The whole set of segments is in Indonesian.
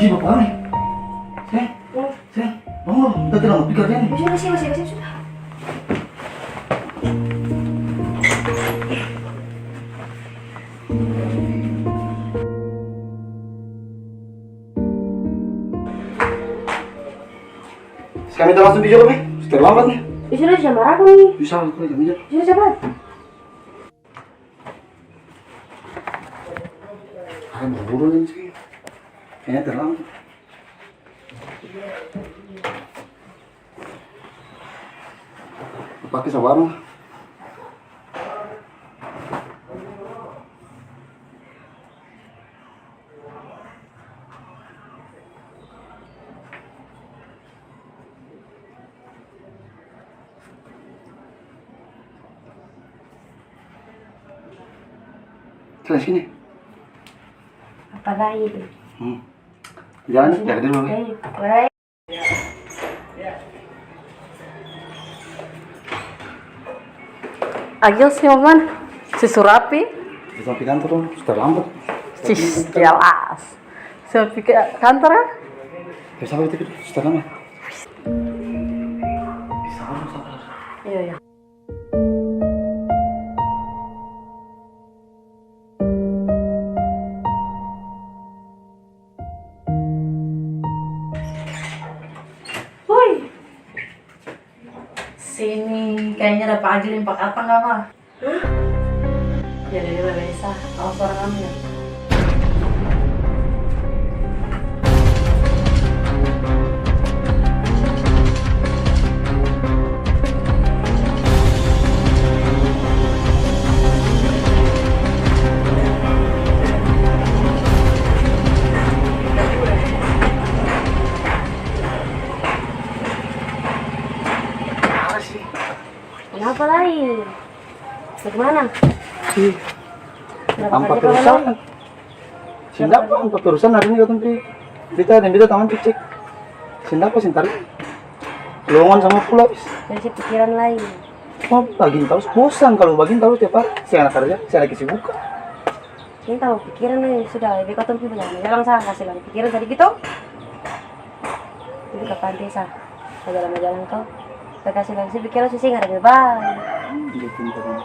Si bapak nih. Sayang, bangun, kita tidak mau pikir ini. Masih, sudah. Sekarang kita langsung video kami. Sudah terlambat nih. Sudah jam berapa nih? Bisa, aku jam aja. Sudah cepat. Kalian buru-buru nih sih. Kayaknya terlambat. Pakai sabar lah. Terus sini. Apa lagi itu? Jangan, jaga dulu. Baik. Agil sih Maman, si Surapi, Di samping kantor dong, sudah lambat. cis jelas. Sampai ke kantor ya? Bisa apa itu? Sudah lama. Bisa apa? Sabar. Iya. Woi, sini kayaknya ada Pak Agil yang Pak Katang nggak mah? Ya dari Desa, awas suara kami ya. Kenapa lagi? Bagaimana? Nampak perusahaan. Sindak apa nampak perusahaan hari ini kau tuh kita dan kita taman cek. Sindak apa sintar? Lowongan sama pula bis. Jadi pikiran lain. Mau bagian terus bosan kalau bagian terus tiap hari. Saya anak kerja, saya lagi sibuk. Ini tahu pikiran nih sudah lebih kau tempi jalan sana kasih lagi pikiran tadi gitu. Jadi kapan desa? Jalan-jalan kau. Saya kasih lagi pikiran sih nggak ada bebas. Gitu kan.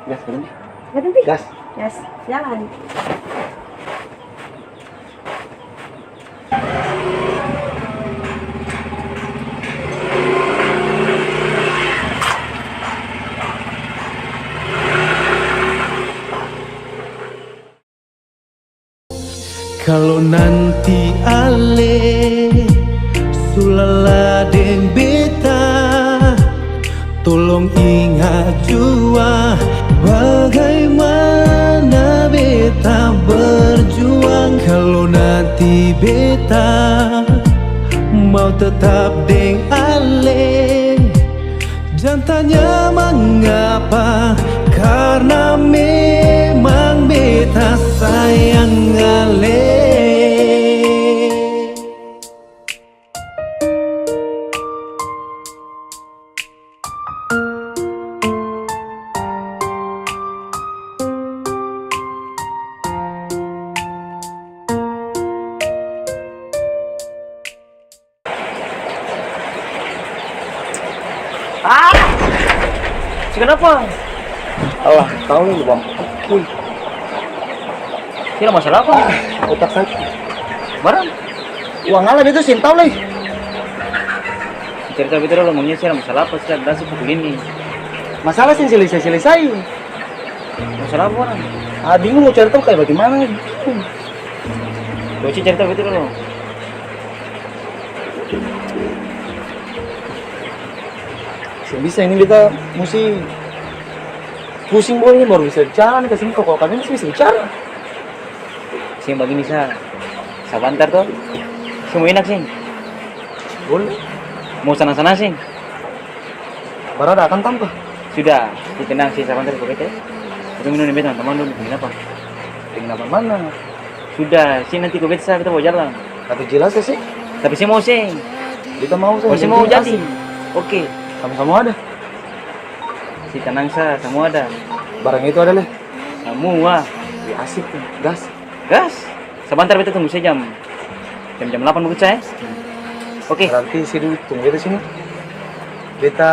Gas berhenti. Nggak tempi? Gas. Yes, jalan. Kalau nanti ale sulala deng beta, tolong ingat jua bagaimana beta berjuang. Kalau nanti beta mau tetap deng ale, jangan tanya mengapa, karena memang beta sayang ale. Kenapa? Allah, tahu nih bang. Kira masalah apa? Otak sakit. Barang? Uang alam itu sin tahu nih. Cerita betul lo ngomongnya sih masalah apa sih? Ada sih pukul ini. Masalah sih selesai. Masalah apa orang? Bingung mau cari tahu kayak bagaimana. Coba cerita betul lo. Bisa ini kita mesti pusing boy ini baru bisa bicara nih kesini kok kalian masih bisa bicara. Sih begini sebentar tuh. Semua enak sih. Boleh. Mau sana-sana sih. Barada akan tambah. Sudah, tenang sih sebentar kok bete. Kita minum nih teman-teman dulu bikin apa? Bikin apa mana? Sudah, sih nanti kok bete kita mau jalan. Tapi jelas ya sih. Tapi saya mau sih. Kita mau sih. Oh, saya mau jadi. Oke. Sama-sama ada. Si tenang semua ada. Barang itu ada leh. Semua. Ya asik tuh. Gas. Gas. Sebentar beta tunggu saya jam 8 begitu saya. Oke. Berarti si dulu tunggu beta sini. Beta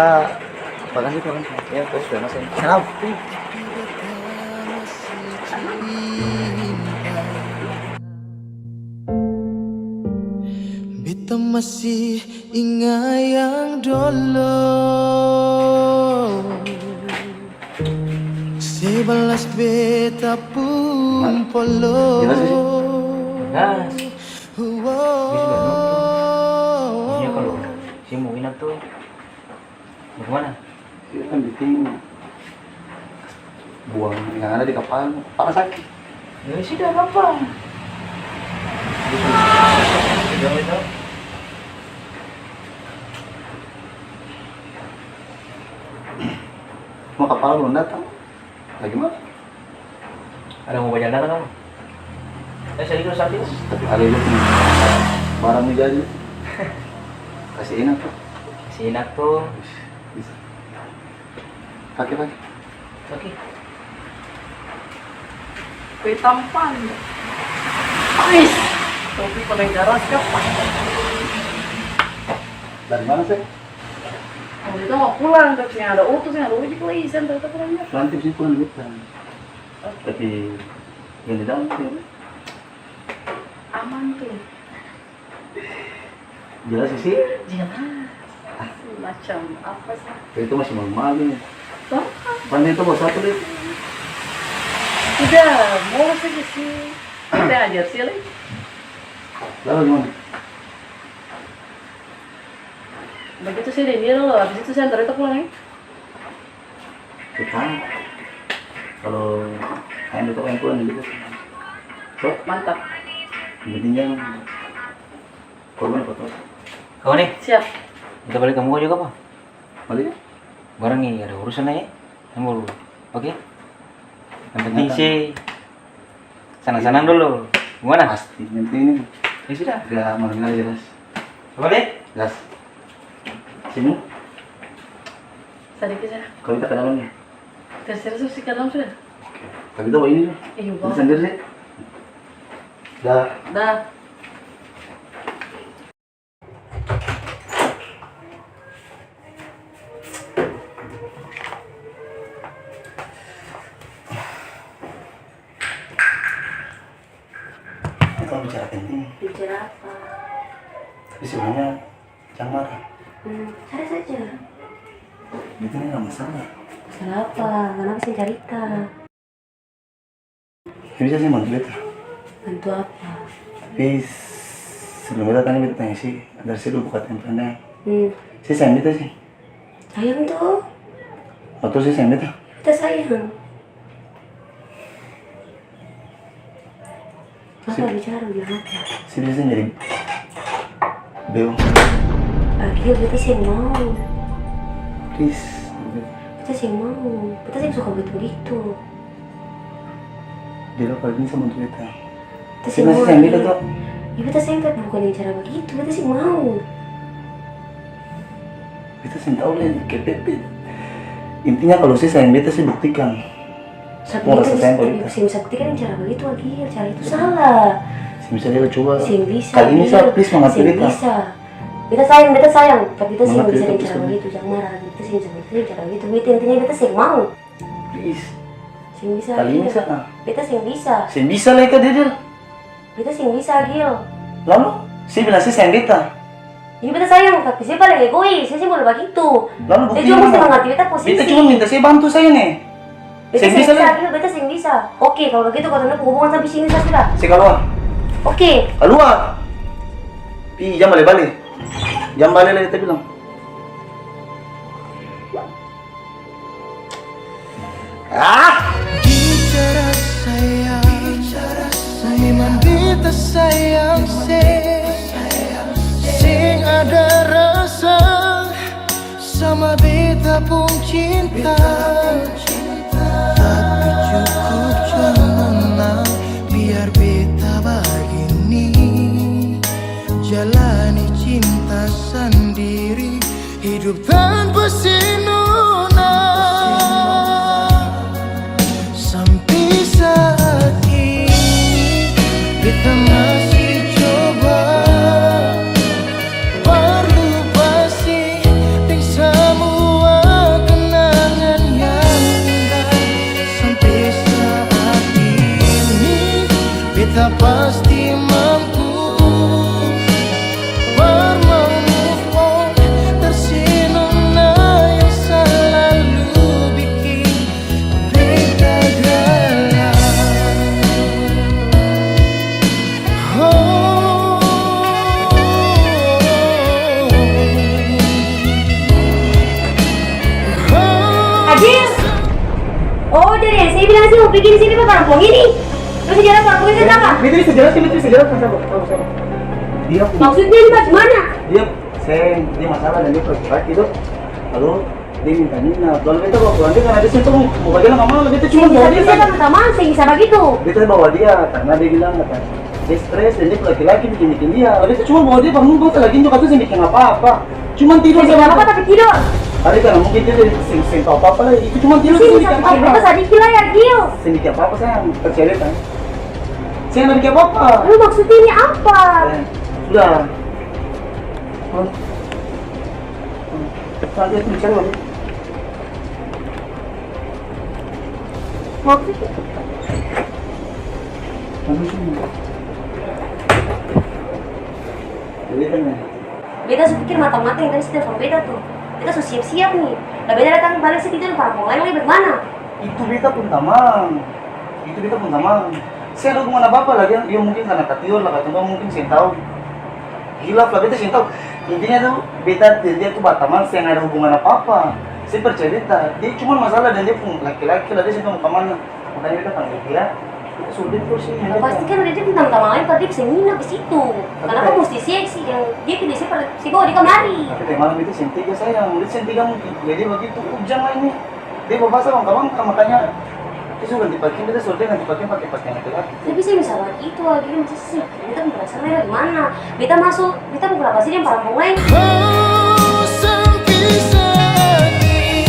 pakai itu kan. Ya, terus sudah masuk. Kenapa? Beta masih ingat yang dulu, sebelas beta pun polo. Nah, iya kalau si mau inap tuh bagaimana? Itu kan bikin buang yang ada di kapal. Parah sakit. Ya sudah apa? Mau kapal belum datang. Lagi mana? Ada mau banyak datang kamu? Saya dulu sakit. Tapi ada itu barang nih jadi. Kasih enak tuh. Si enak tuh. Bisa. Pakai. Oke. Kue tampan. Ais. Topi paling garas siapa? Dari mana sih? Oh, itu mau pulang tapi yang ada utus yang ada uji kelihatan ternyata kurangnya. Nanti sih pulang gitu. Tapi yang di dalam tuh Aman tuh. jelas sih. Jangan. Macam apa sih? Itu masih malu-malu. Toh? Pandai itu bos satu deh. Udah, mau saja sih. Kita ajar sih lagi. Lalu gimana? Begitu sih dia loh, habis itu saya antar itu pulang ya. Kita kalau ayam itu yang pulang gitu. Tuh, Mantap. pentingnya korban foto. Kau nih, Siap. kita balik kamu juga apa? Balik ya? Barang nih ada urusan aja. Kamu oke? Yang penting sih sana-sana dulu. Gimana? Pasti nanti ini Ya sudah. udah malam lagi jelas. Coba deh. Gas. Sini. Sedikit ya. Kalau kita ke dalam nih. Terserah sih ke dalam sudah. Tapi kita bawa ini tuh. Iya, Ini Bang. sendiri sih. Dah. Dah. Kita mau bicara penting. Bicara apa? Tapi sebenarnya jangan marah. Cari saja. Itu ini nggak masalah. Masalah apa? Kenapa sih cerita? Ya bisa sih bantu beta. Bantu apa? Tapi sebelum beta tanya beta tanya sih. Dari sih dulu buka tempelnya. Si sayang beta sih. Sayang tuh. Waktu si sayang beta. Kita sayang. Apa bicara bilang apa? Si bisa jadi beo. Akhirnya kita sih mau. Please. Kita sih mau. Kita sih suka begitu. Dia lo kalau ini sama bantu beta. Kita Si masih sayang beta tuh. Ya kita sayang tapi bukan yang cara begitu. Kita sih mau. Beta sih tahu lah kepepet. Intinya kalau si sayang beta sih buktikan. Tapi Mau kita rasa sayang kalau beta. sih bisa buktikan yang cara begitu lagi. Cara itu salah. Si bisa dia coba. Sih bisa. Kali ini saya please mengerti Sih beta. bisa. Kita sayang. Tapi kita sih Mengerti bisa beta, yang please, cara kamu. begitu. Jangan marah. Kita sih bisa yang cara begitu. Beta intinya kita sih mau. Please. Sih bisa. Kali ini Gil. saya. Kita sih bisa. Si bisa lah kak dia. Kita sih bisa Gil. Lalu si bilang si sayang beta. Ini beta sayang, tapi saya paling egois, saya sih boleh begitu. Lalu Saya bukti cuma mesti mana? mengerti beta posisi. Beta cuma minta saya bantu saya nih. Beta Saya sih bisa bisa, lah. Gil, beta sih bisa. Oke, kalau begitu kau tanda hubungan sampai sini saya sudah. Si keluar. Oke. Keluar. Pi jam balik. Jam balik lah kita bilang. Ah! Bicara sayang, memang beta sayang sing ada rasa sama beta pun cinta. Tapi cukup jangan biar beta begini jalani cinta sendiri, hidup tanpa sinuna. Sampai saat ini beta Oh, dari yang saya bilang sih mau pergi di sini Pak Parampong ini. Terus sejarah Parampong itu apa? Mitri sejarah kan sabar. Dia punya, Maksudnya ini Pak gimana? dia masalah dan dia laki itu. Lalu dia minta Nina. Kalau beta bawa pulang dia karena dia situ mau bagian sama mama, beta cuma bawa dia. Saya teman-teman, saya bisa begitu. Beta bawa dia karena dia bilang kata dia stres dan dia laki-laki bikin dia. Lalu beta cuma bawa dia bangun beta lagi juga tuh saya bikin apa-apa. Cuman tidur Saya apa tapi tidur. Hari karena mungkin dia sing tahu apa lah. Itu cuma tidur Sini bikin satu kita apa. tadi gila ya Gil. Saya bikin apa sayang tercerita. Saya nggak bikin apa-apa. Lu maksudnya ini apa? Sudah. Nanti aku bicara lagi. Maksudnya? Nanti sini. Jadi kan ya. Beta sepikir mata-mata yang tadi sudah telepon beta tuh. Kita sudah siap-siap nih. Nah beta datang balik sih tidur Parampong lain lagi bagaimana? Itu beta pun tamang. Saya ada hubungan apa-apa lagi. Dia mungkin karena ketidur lah, atau mungkin saya tahu. Gila lah, beta saya tahu. Intinya tuh beta dia tuh bataman, saya nggak ada hubungan apa-apa. Saya percaya beta. Dia cuma masalah dan dia pun laki-laki lah, dia mau kemana. Makanya beta panggil dia. Itu sulit terus sih. Pasti kan ada dia tentang teman lain tadi bisa nginap di situ. Karena kan mesti seksi yang dia tidak si bawa di kamari. Tapi di malam itu sentiga sayang, udah sentiga mungkin. Jadi begitu ujang lah ini. Dia bawa sama kawan makanya itu ganti pakaian, kita suruh dia ganti pakaian pakai pakaian laki-laki. Tapi saya misalnya itu lagi masa sih kita perasaannya gimana? Beta masuk, beta mau berapa sih yang Parampong lain? Oh, sampai saat ini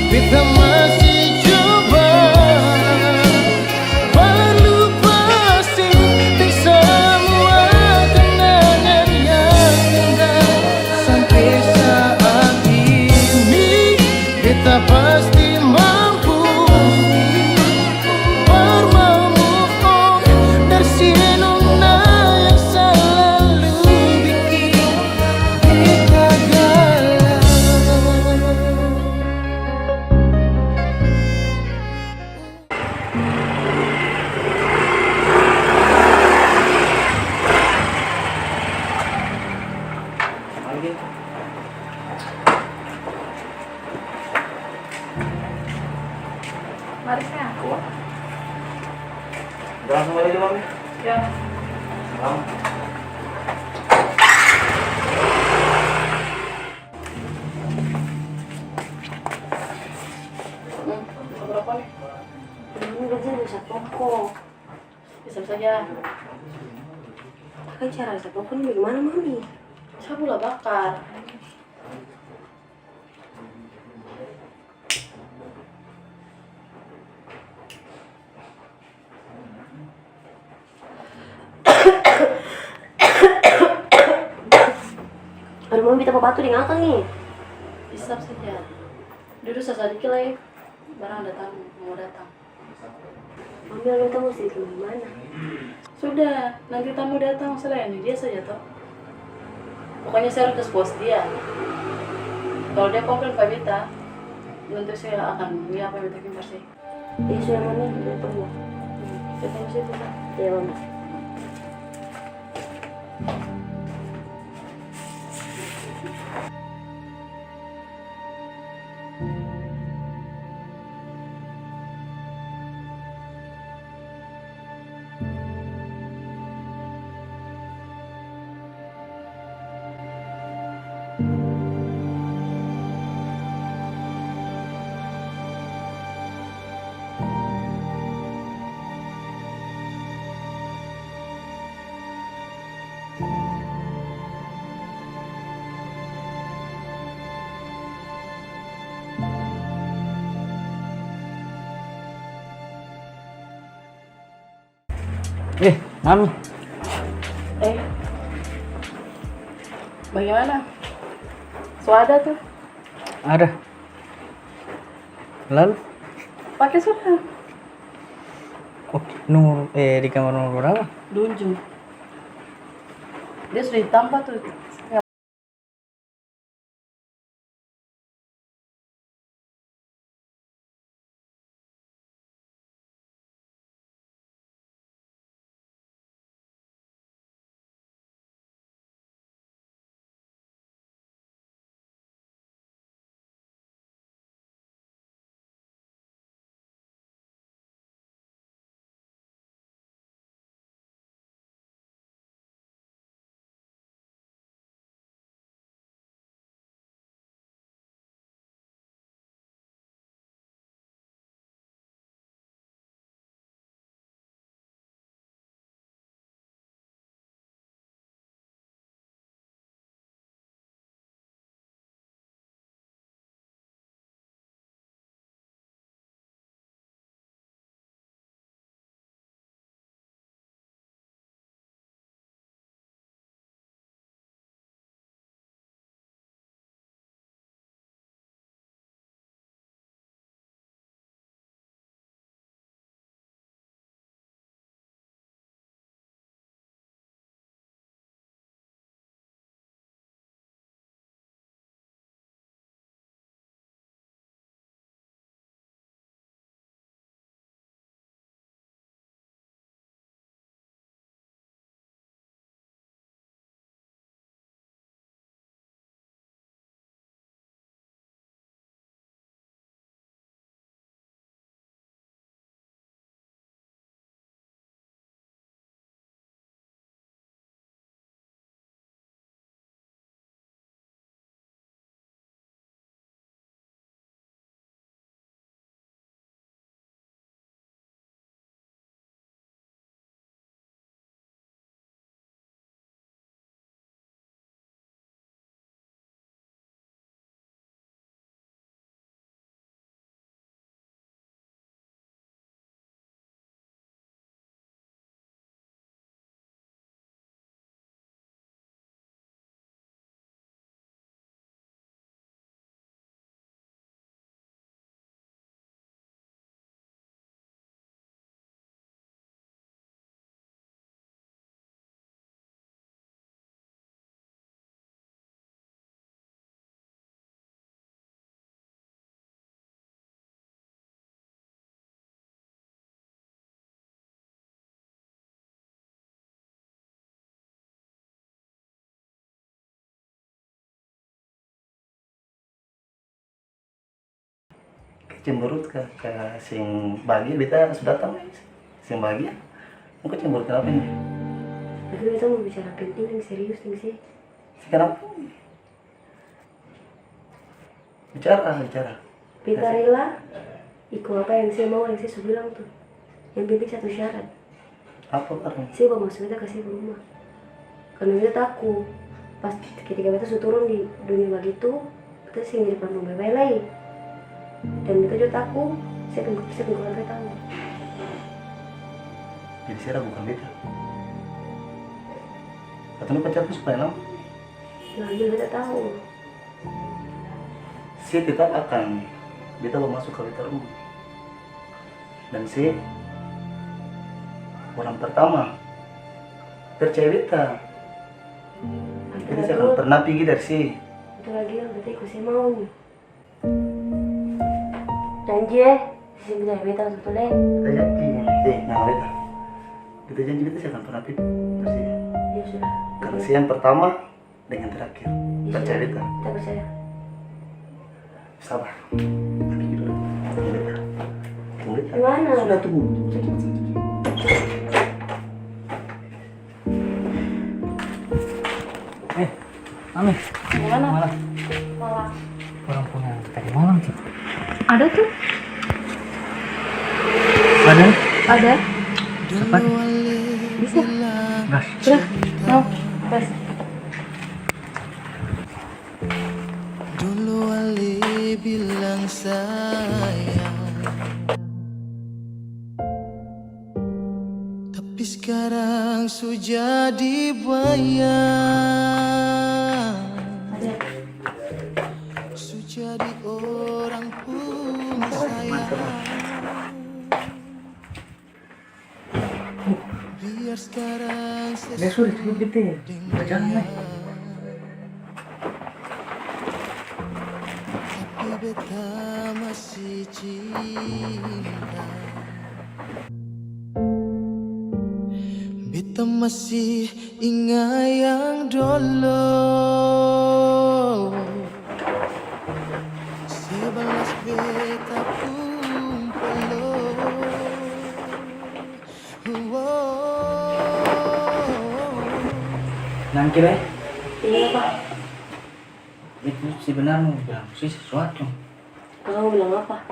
kita masih coba melupakan semua kenangan yang indah. Sampai saat ini kita pasti mampu move on dari sinuna yang selalu bikin kita galau. Mari saya. Udah langsung balik dulu, Mami. Ya. Salam. Berapa nih? Ini gajian bisa pokok. Bisa saja. Kan cara bisa pokok ini bagaimana Mami? Saya gula bakar. Aduh Mami kita batu di ngakang nih. Bisa saja. Duduk sesadiki lagi. Barang datang, mau datang. Mami lalu kita mesti gimana? Sudah, nanti tamu datang selain dia saja toh. Pokoknya saya harus pos dia. Kalau dia komplain Pak Beta, nanti saya akan lihat Pak Beta kimpar sih. Ya sudah Mami, udah tunggu. Kita mesti itu kan. Ya Mami. Mami. Bagaimana? Suada tuh. Ada. Lalu? Pakai sudah. Oke, nomor di kamar nomor berapa? Dunju. Dia sudah ditambah tuh. cemberut ke sing bagi beta sudah tahu sing bagi mungkin cemberut kenapa ini Tapi beta mau bicara penting yang serius nih sih. kenapa bicara Beta rela ikut apa yang saya mau, yang saya sudah bilang tuh. Yang penting satu syarat. apa karena Saya bawa masuk beta kasih rumah. Karena beta takut pas ketika beta sudah turun di dunia begitu, beta sih jadi pernah bye-bye lagi. Dan beta juga takut saya keluarga tahu. jadi saya bukan beta katanya pacarku supaya lama Lagi beta tahu. saya tetap akan beta mau masuk ke beta rumah dan saya orang pertama percaya beta jadi saya akan pernah pergi dari sini Itu lagi yang beta ikut saya mau nih. Janji ya, sisi bisa beta satu lagi. kita janji jangan beta kita janji beta saya akan pernah pergi dari sini Ya sudah. karena saya yang pertama dengan terakhir Ya percaya sudah. beta Kita percaya. sabar pergi dulu tunggu beta tunggu beta Gimana? sudah tunggu Mami, Gimana? malam. Malah. Orang punya tadi malam sih. Ada tuh. Ada? Ada. Cepat. Bisa. Gas. Sudah. Mau. Pas. Dulu Ali bilang sayang, tapi sekarang sudah dibayang. Ada. Sudah jadi orang pun sayang. Biar sekarang Sudah cukup gitu ya. Berjalan nih. tapi beta masih cinta. Beta masih ingat yang dulu. Sebelas beta pun peluk. Nang kira Iya Pak. itu sebenarnya mau bilang sih sesuatu. Kamu bilang apa?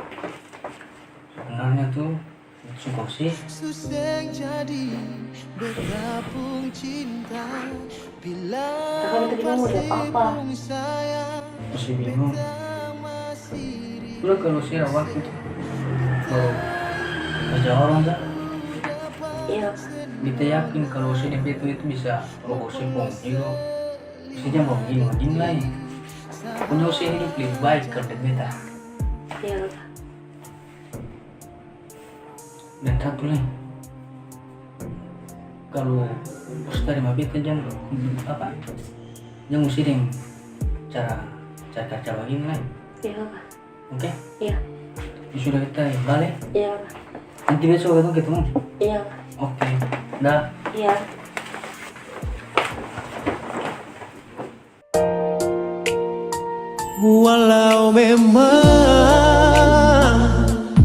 Sebenarnya tuh sungguh sih Susah jadi beta pun cinta. Bila Kakak itu bilang udah apa? masih bingung. Udah kalau sih waktu itu kalau kerja orang kan Iya. kita yakin kalau si DP itu bisa roboh simpong itu si jam mau gini lagi punya usia hidup lebih baik kerja beta Iya. dan satu lagi kalau ustaz mah beta jangan apa jangan mesti dengan cara kerja begini lagi Iya Pak. oke Iya. sudah kita balik Iya Pak. nanti besok ketemu Iya Pak. oke dah Iya. Walau memang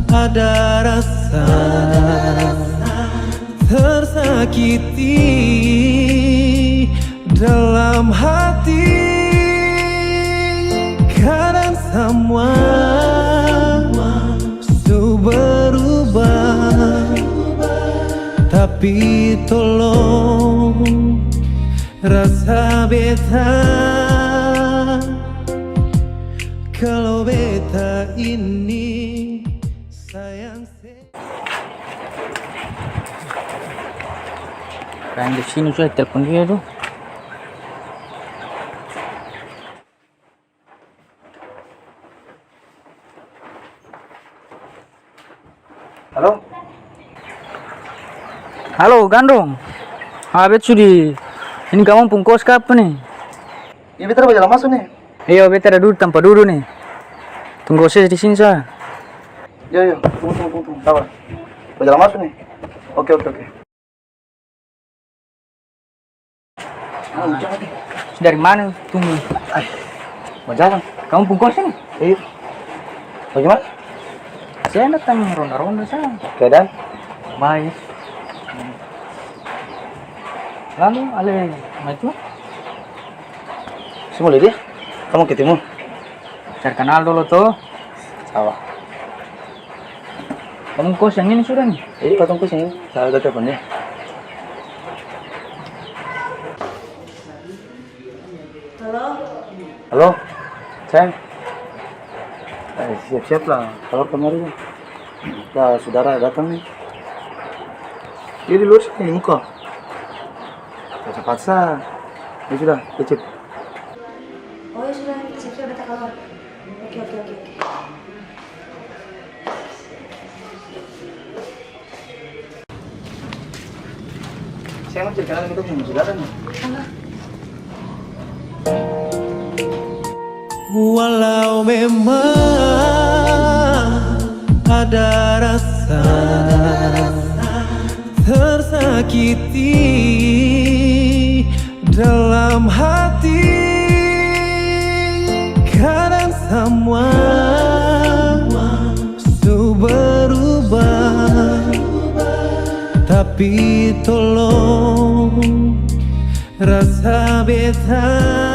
ada rasa tersakiti dalam hati, kadang semua berubah, tapi tolong rasa beta. Kalau beta ini sayang kan di sini sudah telepon dia tuh halo halo Gandong habis sudi ini kamu pungkos kapan nih ya beta udah jalan masuk nih iya beta ada duduk tanpa duduk nih tunggu saya di sini sah yo tunggu sabar udah jalan masuk nih oke dari mana tunggu mau jalan kamu pungkos ini iya bagaimana Saya datang ronda-ronda saya. Keadaan? Baik. Lalu ale maju Semua dia? Kamu ketemu? cari kenal dulu tuh. Sawah. Kamu kos yang ini sudah nih. Potong kucing. Saya ada teleponnya. Halo. Halo, sayang. Siap-siap lah. Kalau kemarin kita saudara datang nih. Dia di luar sini muka. Paksa. Ya sudah, kecil. Oh ya sudah, siap-siap beta keluar. Oke. Saya mau ceritakan itu sama saudara nih. Walau memang ada rasa tersakiti dalam hati, kadang semua berubah, tapi tolong rasa beta